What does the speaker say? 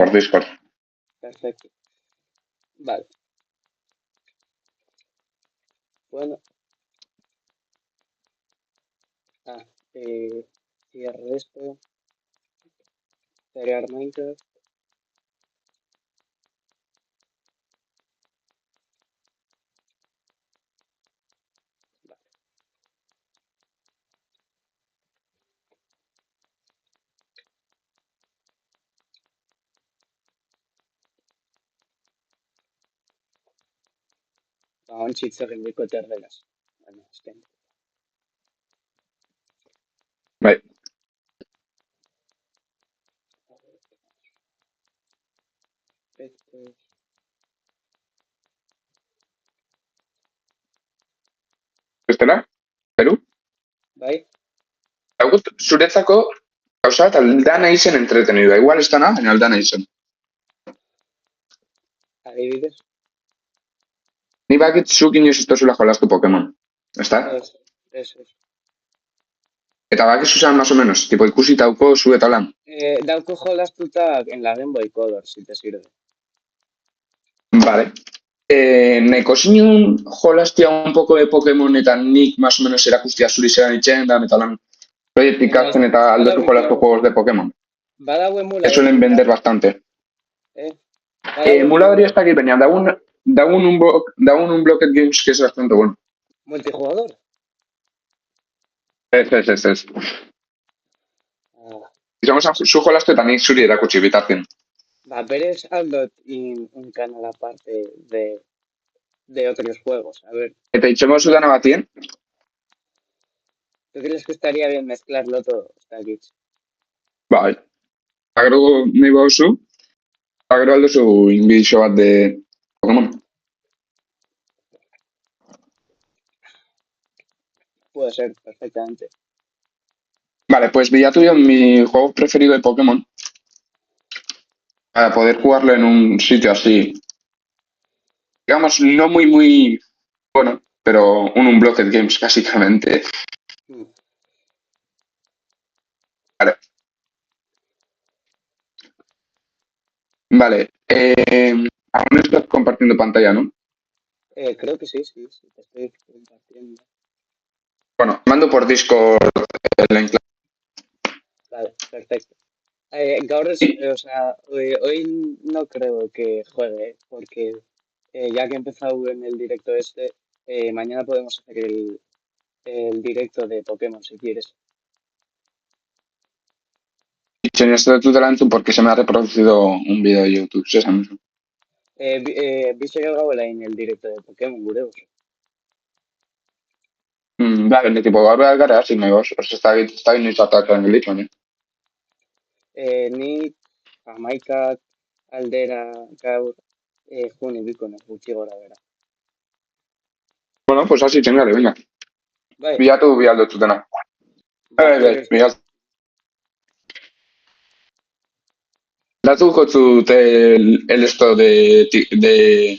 por Discord. Perfecto. Vale. Bueno, ah, y el resto, crear Minecraft. Vale. Un chiste de terrenas. Bueno, es que no. Bai. Esto, Bestela? Peru? bai, Daugut zuretzako gauza eta aldana izen entretenidoa. Igual ez dana, baina aldana izen. adibidez. Ni bakit zuk inoiz ez tozula jolastu Pokemon. Ezta? Eso. Eta bakizu zan, más o menos, tipo ikusitauko zu eta lan. Dauko jolastuta en la Game Boy Color, si te sirve. Vale. Nahiko zinun jolastia un poco de Pokemon eta nik más o menos erakustia zuri zelan itxen da, eta lan proiektik Venga, ikasten eta aldatu jolastu juegos de Pokemon. badago Que suelen emuladorita, vender bastante. badago Emulador está aquí, venía, da un Blocket Games que es bastante bueno. multijugador. Ez. Ah, Izango zu jolastu eta nik zuri erakutsi bitartien. berez aldot un canal aparte de otros juegos. A ver, Eta itxengo zudana batien, ¿tú crees que estaría bien mezclarlo todo? Está aquí. bai. Agero nahi bauzu, agero alduzu inbidixo bat de Pokemon. Puede ser, perfectamente. Vale, pues bilatu yo mi juego preferido de Pokémon para poder jugarlo en un sitio así, digamos, no muy bueno, pero un Unblocked Games básicamente. Mm. Vale, vale. Aún estás compartiendo pantalla, ¿no? Creo que sí, te estoy compartiendo. Bueno, mando por Discord el link. Vale, perfecto. Gaur o sea, hoy no creo que juegue, porque ya que he empezado en el directo este, mañana podemos hacer el directo de Pokémon si quieres. En esto de tu delante porque se me ha reproducido un vídeo de YouTube, ¿sí? ¿Viste que acabo en el directo de Pokémon, Gureus? Vale, tipo, gaur gara, hasi nahi boz, ez da inoiz atakan gelit, baina. Nik, Amaikak, Aldera, gaur, june bikono, gutxi gora bera. Bueno, pues hasi txengare, venga. Bai, Bilatu bialdo zutena. Bilatu. Datu jotzu el esto de